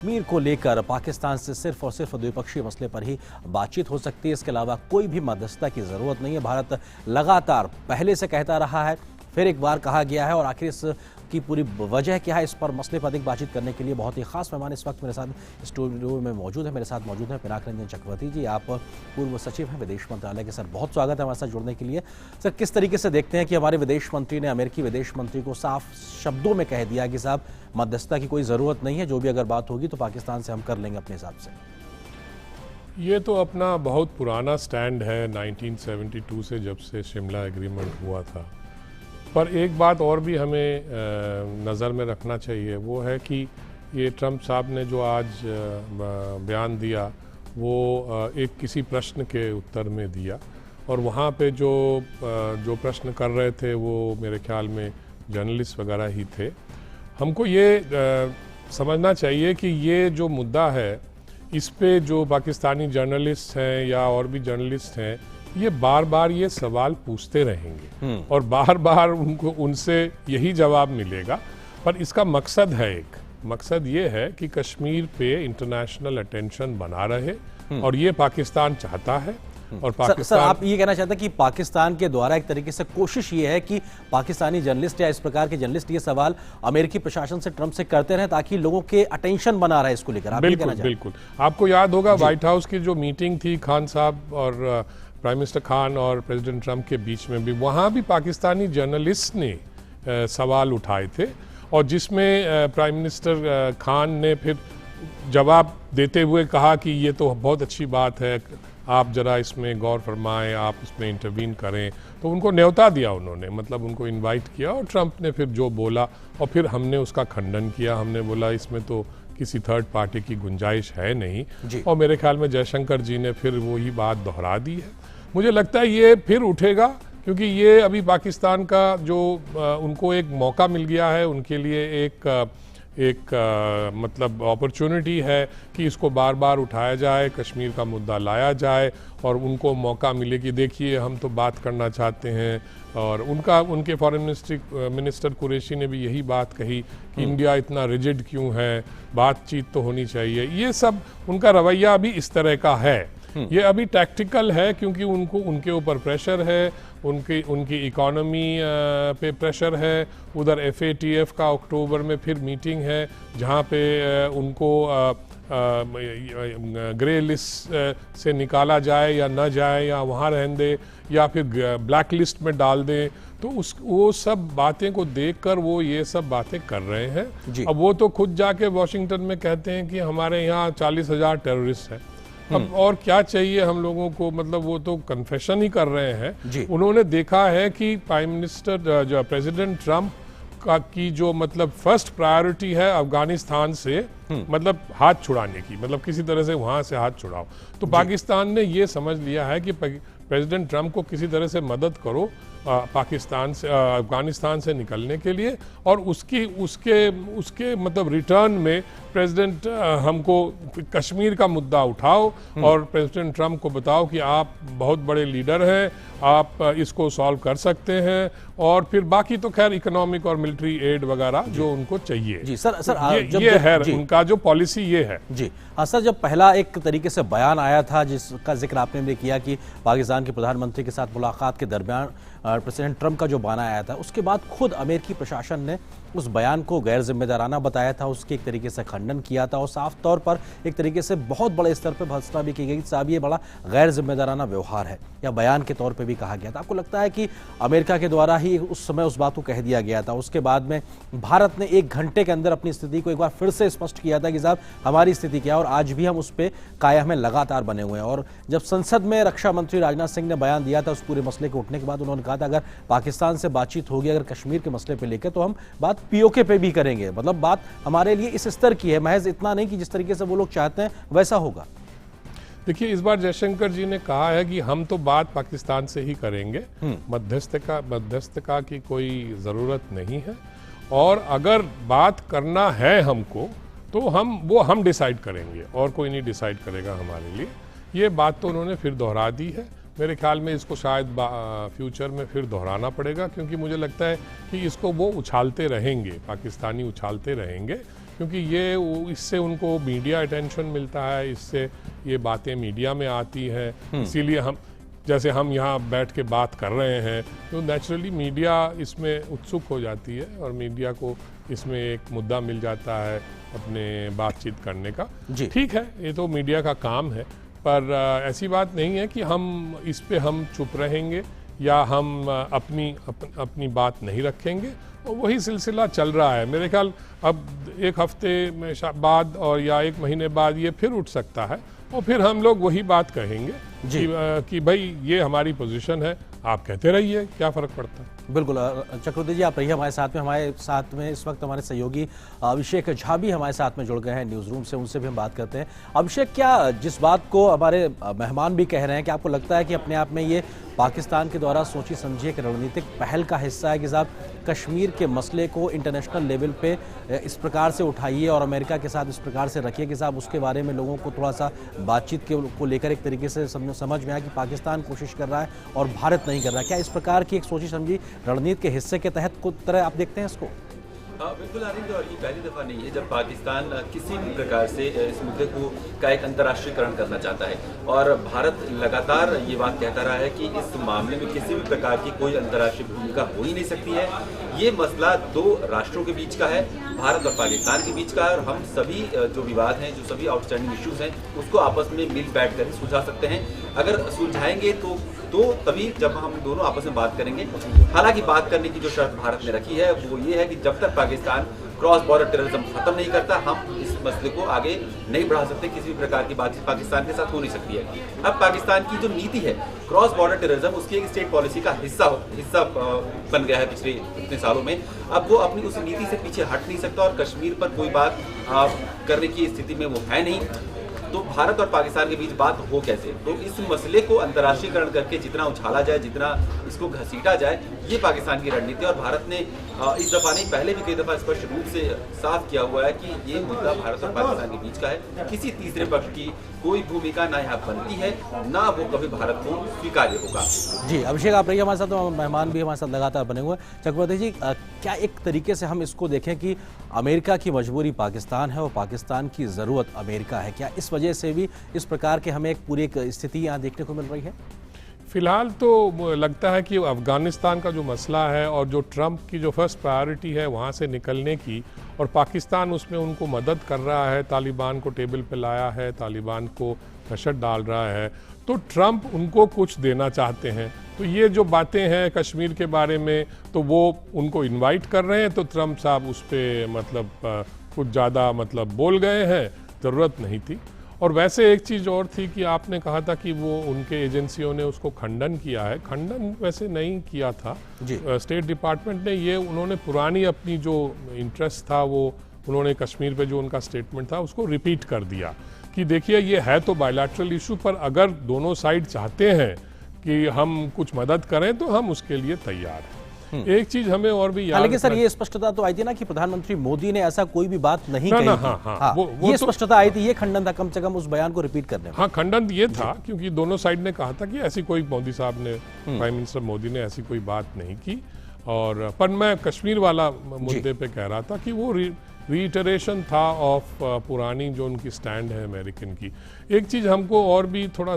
कश्मीर को लेकर पाकिस्तान से सिर्फ और सिर्फ द्विपक्षीय मसले पर ही बातचीत हो सकती है। इसके अलावा कोई भी मध्यस्थता की जरूरत नहीं है। भारत लगातार पहले से कहता रहा है, फिर एक बार कहा गया है, और आखिर इसकी पूरी वजह क्या है, इस पर मसले पर अधिक बातचीत करने के लिए बहुत ही खास मेहमान इस वक्त मेरे साथ स्टूडियो में मौजूद है। मेरे साथ मौजूद है पिनाक रंजन चक्रवर्ती जी, आप पूर्व सचिव हैं विदेश मंत्रालय के। सर, बहुत स्वागत है हमारे साथ जुड़ने के लिए। सर, किस तरीके से देखते हैं कि हमारे विदेश मंत्री ने अमेरिकी विदेश मंत्री को साफ शब्दों में कह दिया कि साहब मध्यस्थता की कोई ज़रूरत नहीं है, जो भी अगर बात होगी तो पाकिस्तान से हम कर लेंगे अपने हिसाब से। ये तो अपना बहुत पुराना स्टैंड है 1972 से, जब से शिमला एग्रीमेंट हुआ था। पर एक बात और भी हमें नज़र में रखना चाहिए, वो है कि ये ट्रंप साहब ने जो आज बयान दिया वो एक किसी प्रश्न के उत्तर में दिया, और वहाँ पे जो प्रश्न कर रहे थे वो मेरे ख्याल में जर्नलिस्ट वगैरह ही थे। हमको ये समझना चाहिए कि ये जो मुद्दा है, इस पे जो पाकिस्तानी जर्नलिस्ट हैं या और भी जर्नलिस्ट हैं, ये बार बार ये सवाल पूछते रहेंगे और बार बार उनसे यही जवाब मिलेगा। पर इसका मकसद है, एक मकसद ये है कि कश्मीर पे इंटरनेशनल अटेंशन बना रहे, और ये पाकिस्तान चाहता है। और पाकिस्तान सर, आप ये कहना चाहते हैं कि पाकिस्तान के द्वारा एक तरीके से कोशिश ये है कि पाकिस्तानी जर्नलिस्ट या इस प्रकार के जर्नलिस्ट ये सवाल अमेरिकी प्रशासन से, ट्रंप से करते रहे, ताकि लोगों के अटेंशन बना रहे इसको लेकर। बिल्कुल बिल्कुल। आपको याद होगा व्हाइट हाउस की जो मीटिंग थी खान साहब और प्राइम मिनिस्टर खान और प्रेसिडेंट ट्रंप के बीच में भी, वहाँ भी पाकिस्तानी जर्नलिस्ट ने सवाल उठाए थे, और जिसमें प्राइम मिनिस्टर खान ने फिर जवाब देते हुए कहा कि ये तो बहुत अच्छी बात है, आप ज़रा इसमें गौर फरमाएं, आप इसमें इंटरवीन करें। तो उनको न्योता दिया उन्होंने, मतलब उनको इनवाइट किया, और ट्रंप ने फिर जो बोला, और फिर हमने उसका खंडन किया। हमने बोला इसमें तो किसी थर्ड पार्टी की गुंजाइश है नहीं, और मेरे ख्याल में जयशंकर जी ने फिर वही बात दोहरा दी है। मुझे लगता है ये फिर उठेगा, क्योंकि ये अभी पाकिस्तान का जो उनको एक मौका मिल गया है, उनके लिए एक मतलब अपॉर्चुनिटी है कि इसको बार बार उठाया जाए, कश्मीर का मुद्दा लाया जाए, और उनको मौका मिले कि देखिए हम तो बात करना चाहते हैं। और उनके फॉरेन मिनिस्टर कुरैशी ने भी यही बात कही कि इंडिया इतना रिजिड क्यों है, बातचीत तो होनी चाहिए। ये सब उनका रवैया अभी इस तरह का है। ये अभी टैक्टिकल है, क्योंकि उनके ऊपर प्रेशर है, उनकी इकोनॉमी पे प्रेशर है। उधर FATF का अक्टूबर में फिर मीटिंग है, जहाँ पे उनको ग्रे लिस्ट से निकाला जाए या न जाए, या वहाँ रहने दे, या फिर ब्लैक लिस्ट में डाल दें। तो वो सब बातें को देखकर वो ये सब बातें कर रहे हैं। अब वो तो खुद जाके वॉशिंगटन में कहते हैं कि हमारे यहाँ 40,000 टेररिस्ट हैं। अब और क्या चाहिए हम लोगों को, मतलब वो तो कन्फेशन ही कर रहे हैं। उन्होंने देखा है कि प्राइम मिनिस्टर जो प्रेसिडेंट ट्रंप की जो मतलब फर्स्ट प्रायोरिटी है अफगानिस्तान से मतलब हाथ छुड़ाने की, मतलब किसी तरह से वहां से हाथ छुड़ाओ। तो पाकिस्तान ने ये समझ लिया है कि प्रेसिडेंट ट्रंप को किसी तरह से मदद करो पाकिस्तान से, अफगानिस्तान से निकलने के लिए, और उसके मतलब रिटर्न में प्रेसिडेंट हमको कश्मीर का मुद्दा उठाओ, और प्रेसिडेंट ट्रंप को बताओ कि आप बहुत बड़े लीडर हैं, आप इसको सॉल्व कर सकते हैं, और फिर बाकी तो खैर इकोनॉमिक और मिलिट्री एड वगैरह जो उनको चाहिए। जी सर, ये है उनका जो पॉलिसी ये है। जी हाँ सर, जब पहला एक तरीके से बयान आया था जिसका जिक्र आपने भी किया कि पाकिस्तान के प्रधानमंत्री के साथ मुलाकात के दरमियान प्रेसिडेंट ट्रंप का जो बयान आया था, उसके बाद खुद अमेरिकी प्रशासन ने उस बयान को गैर जिम्मेदाराना बताया था, उसके एक तरीके से खंडन किया था, और साफ तौर पर एक तरीके से बहुत बड़े स्तर पर भर्त्सना भी की गई। साहब ये बड़ा गैर जिम्मेदाराना व्यवहार है, या बयान के तौर पे भी कहा गया था। आपको लगता है कि अमेरिका के द्वारा ही उस समय उस बात को कह दिया गया था, उसके बाद में भारत ने 1 घंटे के अंदर अपनी स्थिति को एक बार फिर से स्पष्ट किया था कि साहब हमारी स्थिति क्या है, और आज भी हम उस पर कायम है, लगातार बने हुए हैं। और जब संसद में रक्षा मंत्री राजनाथ सिंह ने बयान दिया था उस पूरे मसले के उठने के बाद, उन्होंने कहा था अगर पाकिस्तान से बातचीत होगी अगर कश्मीर के मसले पर लेकर, तो हम बात POK पे भी करेंगे। मतलब बात हमारे लिए इस स्तर की है, महज इतना नहीं कि जिस तरीके से वो लोग चाहते हैं वैसा होगा। देखिए, इस बार जयशंकर जी ने कहा है कि हम तो बात पाकिस्तान से ही करेंगे, मध्यस्थता की कोई ज़रूरत नहीं है, और अगर बात करना है हमको तो हम डिसाइड करेंगे, और कोई नहीं डिसाइड करेगा हमारे लिए। ये बात तो उन्होंने फिर दोहरा दी है। मेरे ख्याल में इसको शायद फ्यूचर में फिर दोहराना पड़ेगा, क्योंकि मुझे लगता है कि इसको वो उछालते रहेंगे, पाकिस्तानी उछालते रहेंगे क्योंकि ये इससे उनको मीडिया अटेंशन मिलता है, इससे ये बातें मीडिया में आती हैं। इसीलिए हम जैसे हम यहाँ बैठ के बात कर रहे हैं तो नेचुरली मीडिया इसमें उत्सुक हो जाती है और मीडिया को इसमें एक मुद्दा मिल जाता है अपने बातचीत करने का। ठीक है, ये तो मीडिया का काम है, पर ऐसी बात नहीं है कि हम इस पे हम चुप रहेंगे या हम अपनी बात नहीं रखेंगे। और वही सिलसिला चल रहा है। मेरे ख्याल अब एक हफ्ते में बाद और या एक महीने बाद ये फिर उठ सकता है और फिर हम लोग वही बात कहेंगे कि भाई ये हमारी पोजीशन है, आप कहते रहिए, क्या फ़र्क पड़ता है। बिल्कुल चक्रवर्ती जी, आप रहिए हमारे साथ में इस वक्त हमारे सहयोगी अभिषेक झा भी हमारे साथ में जुड़ गए हैं न्यूज़ रूम से, उनसे भी हम बात करते हैं। अभिषेक, क्या जिस बात को हमारे मेहमान भी कह रहे हैं कि आपको लगता है कि अपने आप में ये पाकिस्तान के द्वारा सोची समझी एक रणनीतिक पहल का हिस्सा है कि साहब कश्मीर के मसले को इंटरनेशनल लेवल पे इस प्रकार से उठाइए और अमेरिका के साथ इस प्रकार से रखिए कि साहब उसके बारे में लोगों को थोड़ा सा बातचीत को लेकर एक तरीके से समझ में आया कि पाकिस्तान कोशिश कर रहा है और भारत नहीं कर रहा है। क्या इस प्रकार की एक सोची समझी रणनीति के हिस्से के तहत को तरह आप देखते हैं इसको? बिल्कुल आरिंद, और ये पहली दफ़ा नहीं है जब पाकिस्तान किसी भी प्रकार से इस मुद्दे का एक अंतर्राष्ट्रीयकरण करना चाहता है। और भारत लगातार ये बात कहता रहा है कि इस मामले में किसी भी प्रकार की कोई अंतर्राष्ट्रीय भूमिका हो ही नहीं सकती है। ये मसला दो राष्ट्रों के बीच का है, भारत और पाकिस्तान के बीच का है, और हम सभी जो विवाद हैं, जो सभी आउटस्टैंडिंग इश्यूज हैं, उसको आपस में मिल बैठ कर ही सुलझा सकते हैं। अगर सुलझाएंगे तो तभी जब हम दोनों आपस में बात करेंगे। हालांकि बात करने की जो शर्त भारत ने रखी है वो ये है कि जब तक पाकिस्तान क्रॉस बॉर्डर टेररिज्म खत्म नहीं करता, हम इस मसले को आगे नहीं बढ़ा सकते। किसी भी प्रकार की बातचीत पाकिस्तान के साथ हो नहीं सकती है। अब पाकिस्तान की जो नीति है क्रॉस बॉर्डर टेररिज्म, उसकी एक स्टेट पॉलिसी का हिस्सा बन गया है पिछले इतने सालों में। अब वो अपनी उस नीति से पीछे हट नहीं सकता और कश्मीर पर कोई बात करने की स्थिति में वो है नहीं। तो भारत और पाकिस्तान के बीच बात हो कैसे? तो इस मसले को अंतर्राष्ट्रीयकरण करके जितना उछाला जाए, जितना इसको घसीटा जाए, ये पाकिस्तान की रणनीति है। और भारत ने इस दफ़ा नहीं, पहले भी कई दफ़ा स्पष्ट रूप से साफ किया हुआ है कि ये मुद्दा भारत और पाकिस्तान के बीच का है। किसी तीसरे पक्ष की कोई भूमिका ना यहाँ बनती है, ना वो कभी भारत को स्वीकार्य होगा। जी अभिषेक, आप रहिए हमारे साथ, तो मेहमान भी हमारे साथ लगातार बने हुए हैं। चक्रवर्ती जी, क्या एक तरीके से हम इसको देखें कि अमेरिका की मजबूरी पाकिस्तान है और पाकिस्तान की ज़रूरत अमेरिका है? क्या इस वजह से भी इस प्रकार के हमें एक पूरी एक स्थिति यहाँ देखने को मिल रही है? फिलहाल तो लगता है कि अफ़गानिस्तान का जो मसला है और जो ट्रंप की जो फर्स्ट प्रायोरिटी है वहाँ से निकलने की, और पाकिस्तान उसमें उनको मदद कर रहा है, तालिबान को टेबल पे लाया है, तालिबान को प्रेशर डाल रहा है, तो ट्रंप उनको कुछ देना चाहते हैं। तो ये जो बातें हैं कश्मीर के बारे में, तो वो उनको इनवाइट कर रहे हैं, तो ट्रंप साहब उस पर मतलब कुछ ज़्यादा मतलब बोल गए हैं, ज़रूरत नहीं थी। और वैसे एक चीज़ और थी कि आपने कहा था कि वो उनके एजेंसियों ने उसको खंडन किया है। खंडन वैसे नहीं किया था स्टेट डिपार्टमेंट ने। ये उन्होंने पुरानी अपनी जो इंटरेस्ट था वो उन्होंने कश्मीर पे जो उनका स्टेटमेंट था उसको रिपीट कर दिया कि देखिए ये है तो बायलैटरल इशू, पर अगर दोनों साइड चाहते हैं कि हम कुछ मदद करें तो हम उसके लिए तैयार हैं। एक चीज हमें और भी याद, लेकिन सर ये स्पष्टता तो आई थी ना कि प्रधानमंत्री मोदी ने ऐसा कोई भी बात नहीं कही थी। ये तो स्पष्टता आई थी, ये खंडन था कम से कम उस बयान को रिपीट करने में। हाँ, खंडन ये था क्योंकि दोनों साइड ने कहा था कि ऐसी कोई, मोदी साहब ने, प्राइम मिनिस्टर मोदी ने ऐसी कोई बात नहीं की। और पर मैं कश्मीर वाला मुद्दे पे कह रहा था कि वो रीइटरेशन था ऑफ पुरानी जो उनकी स्टैंड है अमेरिकन की। एक चीज़ हमको और भी थोड़ा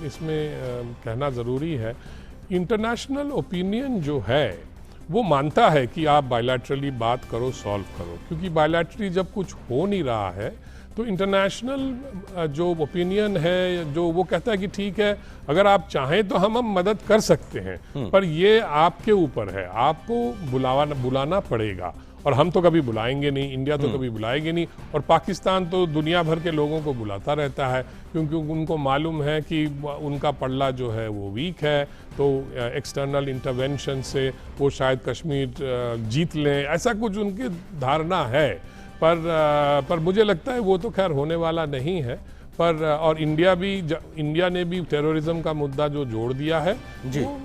इसमें कहना ज़रूरी है, इंटरनेशनल ओपिनियन जो है वो मानता है कि आप बायलैटरली बात करो, सॉल्व करो, क्योंकि बायलैटरली जब कुछ हो नहीं रहा है तो इंटरनेशनल जो ओपिनियन है जो वो कहता है कि ठीक है, अगर आप चाहें तो हम मदद कर सकते हैं, पर ये आपके ऊपर है, आपको बुलाना पड़ेगा। और हम तो कभी बुलाएंगे नहीं, इंडिया तो कभी बुलाएंगे नहीं, और पाकिस्तान तो दुनिया भर के लोगों को बुलाता रहता है क्योंकि उनको मालूम है कि उनका पल्ला जो है वो वीक है, तो एक्सटर्नल इंटरवेंशन से वो शायद कश्मीर जीत लें, ऐसा कुछ उनकी धारणा है। पर मुझे लगता है वो तो खैर होने वाला नहीं है। पर और इंडिया ने भी टेररिज्म का मुद्दा जो जोड़ दिया है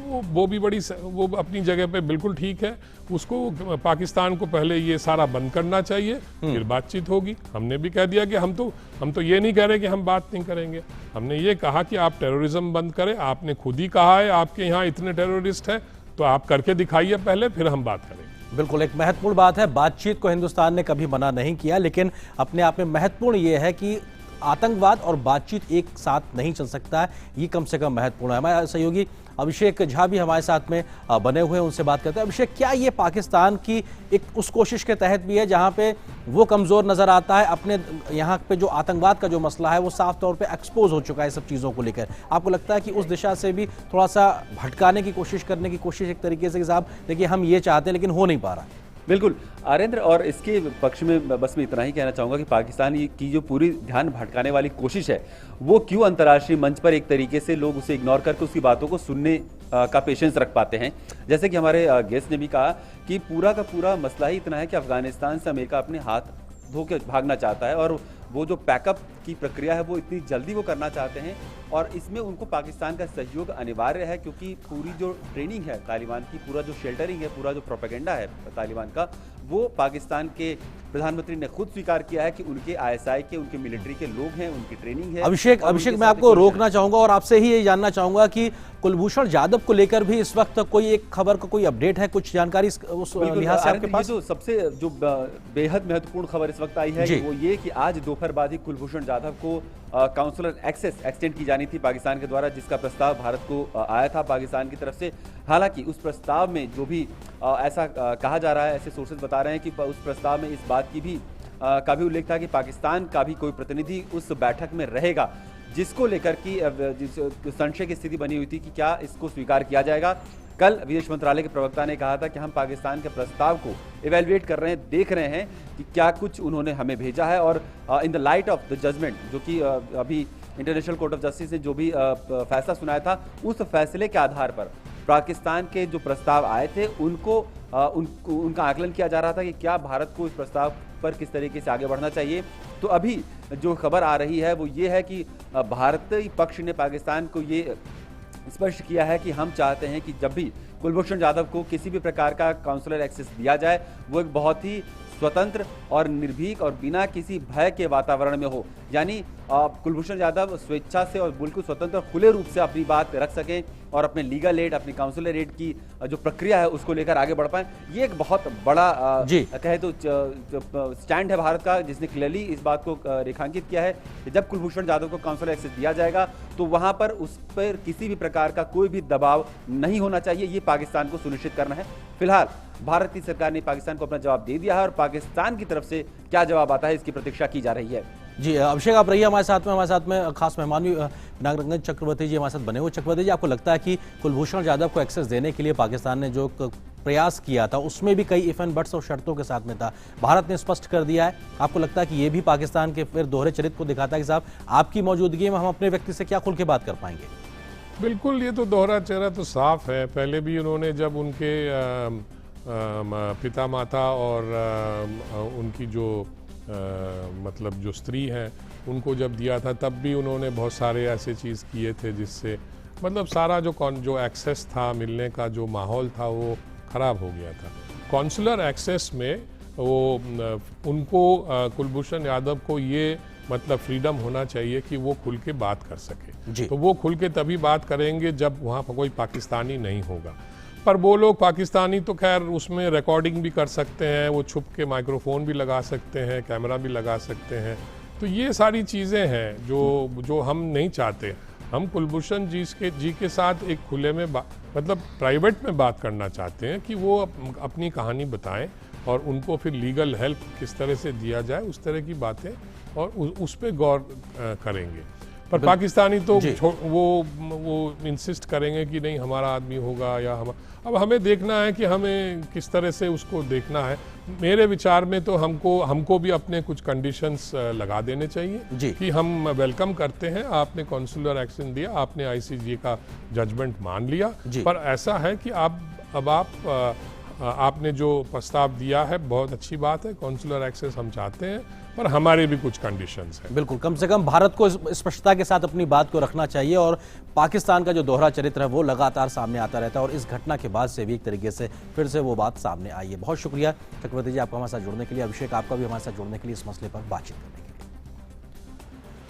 वो भी वो अपनी जगह पे बिल्कुल ठीक है। उसको पाकिस्तान को पहले ये सारा बंद करना चाहिए, फिर बातचीत होगी। हमने भी कह दिया कि हम तो ये नहीं कह रहे कि हम बात नहीं करेंगे, हमने ये कहा कि आप टेररिज्म बंद करें। आपने खुद ही कहा है आपके यहाँ इतने टेररिस्ट हैं, तो आप करके दिखाइए पहले, फिर हम बात करेंगे। बिल्कुल एक महत्वपूर्ण बात है, बातचीत को हिंदुस्तान ने कभी मना नहीं किया, लेकिन अपने आप में महत्वपूर्ण ये है कि आतंकवाद और बातचीत एक साथ नहीं चल सकता है, ये कम से कम महत्वपूर्ण है। हमारे सहयोगी अभिषेक झा भी हमारे साथ में बने हुए हैं, उनसे बात करते हैं। अभिषेक, क्या ये पाकिस्तान की एक उस कोशिश के तहत भी है जहां पे वो कमजोर नजर आता है, अपने यहाँ पे जो आतंकवाद का जो मसला है वो साफ तौर पे एक्सपोज हो चुका है सब चीज़ों को लेकर, आपको लगता है कि उस दिशा से भी थोड़ा सा भटकाने की कोशिश करने की कोशिश एक तरीके से कि साहब देखिए हम ये चाहते हैं लेकिन हो नहीं पा रहा? बिल्कुल आर्येंद्र, और इसके पक्ष में बस मैं इतना ही कहना चाहूँगा कि पाकिस्तान की जो पूरी ध्यान भटकाने वाली कोशिश है वो क्यों अंतर्राष्ट्रीय मंच पर एक तरीके से लोग उसे इग्नोर करके उसकी बातों को सुनने का पेशेंस रख पाते हैं। जैसे कि हमारे गेस्ट ने भी कहा कि पूरा का पूरा मसला ही इतना है कि अफगानिस्तान से अमेरिका अपने हाथ धो के भागना चाहता है और वो जो पैकअप की प्रक्रिया है वो इतनी जल्दी वो करना चाहते हैं और इसमें उनको पाकिस्तान का सहयोग अनिवार्य है, क्योंकि पूरी जो ट्रेनिंग है तालिबान की, पूरा जो शेल्टरिंग है, पूरा जो प्रोपेगेंडा है तालिबान का, वो पाकिस्तान के प्रधानमंत्री ने खुद स्वीकार किया है कि उनके आईएसआई के, उनके मिलिट्री के लोग हैं, उनकी ट्रेनिंग है। अभिषेक मैं आपको रोकना चाहूंगा और आपसे ही ये जानना चाहूंगा कि कुलभूषण जाधव को लेकर भी इस वक्त कोई एक खबर का कोई अपडेट है, कुछ जानकारी उस लिहाज से आपके पास? जो सबसे जो बेहद महत्वपूर्ण खबर इस वक्त आई है वो ये कि आज दोपहर बाद ही कुलभूषण जाधव को काउंसलर एक्सेस एक्सटेंड की जानी थी पाकिस्तान के द्वारा, जिसका प्रस्ताव भारत को आया था पाकिस्तान की तरफ से। हालांकि उस प्रस्ताव में जो भी ऐसा कहा जा रहा है, ऐसे सोर्सेज बता रहे हैं कि उस प्रस्ताव में इस बात की भी का भी उल्लेख था कि पाकिस्तान का भी कोई प्रतिनिधि उस बैठक में रहेगा, जिसको लेकर की संशय की स्थिति बनी हुई थी कि क्या इसको स्वीकार किया जाएगा। कल विदेश मंत्रालय के प्रवक्ता ने कहा था कि हम पाकिस्तान के प्रस्ताव को इवेलुएट कर रहे हैं, देख रहे हैं कि क्या कुछ उन्होंने हमें भेजा है और in the light of the judgement, जो कि अभी इंटरनेशनल कोर्ट ऑफ जस्टिस ने जो भी फैसला सुनाया था, उस फैसले के आधार पर पाकिस्तान के जो प्रस्ताव आए थे उनका आकलन किया जा रहा था कि क्या भारत को इस प्रस्ताव पर किस तरीके से आगे बढ़ना चाहिए। तो अभी जो खबर आ रही है वो ये है कि भारतीय पक्ष ने पाकिस्तान को ये स्पष्ट किया है कि हम चाहते हैं कि जब भी कुलभूषण जाधव को किसी भी प्रकार का काउंसलर एक्सेस दिया जाए वो एक बहुत ही स्वतंत्र और निर्भीक और बिना किसी भय के वातावरण में हो, यानी कुलभूषण जाधव स्वेच्छा से और बिल्कुल स्वतंत्र और खुले रूप से अपनी बात रख सकें और अपने लीगल एड, अपनी काउंसलर एड की जो प्रक्रिया है उसको लेकर आगे बढ़ पाएं। ये एक बहुत बड़ा कहे तो स्टैंड है भारत का, जिसने क्लियरली इस बात को रेखांकित किया है कि जब कुलभूषण जाधव को काउंसलर एक्सेस दिया जाएगा तो वहां पर उस पर किसी भी प्रकार का कोई भी दबाव नहीं होना चाहिए, ये पाकिस्तान को सुनिश्चित करना है। फिलहाल भारत की सरकार ने पाकिस्तान को अपना जवाब दे दिया है और पाकिस्तान की तरफ से क्या जवाब आता है इसकी प्रतीक्षा की जा रही है। जी अभिषेक, आप रहिए हमारे साथ में खास मेहमान भी नागरंजन चक्रवर्ती जी हमारे साथ बने हुए। चक्रवर्ती जी, आपको लगता है कि कुलभूषण जाधव को एक्सेस देने के लिए पाकिस्तान ने जो प्रयास किया था उसमें भी कई इफ एंड बट्स और शर्तों के साथ में था, भारत ने स्पष्ट कर दिया है, आपको लगता है कि ये भी पाकिस्तान के फिर दोहरे चरित्र को दिखाता है कि साहब आपकी मौजूदगी में हम अपने व्यक्ति से क्या खुल के बात कर पाएंगे? बिल्कुल, ये तो दोहरा चेहरा तो साफ है। पहले भी उन्होंने जब उनके पिता माता और उनकी जो मतलब जो स्त्री हैं उनको जब दिया था तब भी उन्होंने बहुत सारे ऐसे चीज़ किए थे जिससे मतलब सारा जो एक्सेस था, मिलने का जो माहौल था वो ख़राब हो गया था। कॉन्सुलर एक्सेस में वो उनको कुलभूषण यादव को ये मतलब फ्रीडम होना चाहिए कि वो खुल के बात कर सके, तो वो खुल के तभी बात करेंगे जब वहाँ पर कोई पाकिस्तानी नहीं होगा। पर वो लोग पाकिस्तानी तो खैर उसमें रिकॉर्डिंग भी कर सकते हैं, वो छुप के माइक्रोफोन भी लगा सकते हैं, कैमरा भी लगा सकते हैं, तो ये सारी चीज़ें हैं जो हम नहीं चाहते। हम कुलभूषण जी के साथ एक खुले में मतलब प्राइवेट में बात करना चाहते हैं कि वो अपनी कहानी बताएं और उनको फिर लीगल हेल्प किस तरह से दिया जाए, उस तरह की बातें और उस पर गौर करेंगे। पर पाकिस्तानी तो वो इंसिस्ट करेंगे कि नहीं हमारा आदमी होगा या अब हमें देखना है कि हमें किस तरह से उसको देखना है। मेरे विचार में तो हमको भी अपने कुछ कंडीशंस लगा देने चाहिए कि हम वेलकम करते हैं, आपने कॉन्सुलर एक्शन दिया, आपने आईसीजे का जजमेंट मान लिया, पर ऐसा है कि आपने जो प्रस्ताव दिया है बहुत अच्छी बात है, कॉन्सुलर एक्सेस हम चाहते हैं, पर हमारे भी कुछ कंडीशंस हैं। बिल्कुल, कम से कम भारत को स्पष्टता के साथ अपनी बात को रखना चाहिए और पाकिस्तान का जो दोहरा चरित्र है वो लगातार सामने आता रहता है और इस घटना के बाद से भी एक तरीके से फिर से वो बात सामने आई है। बहुत शुक्रिया चक्रवर्ती जी आपका हमारे साथ जुड़ने के लिए, अभिषेक आपका भी हमारे साथ जुड़ने के लिए, इस मसले पर बातचीत करने के लिए।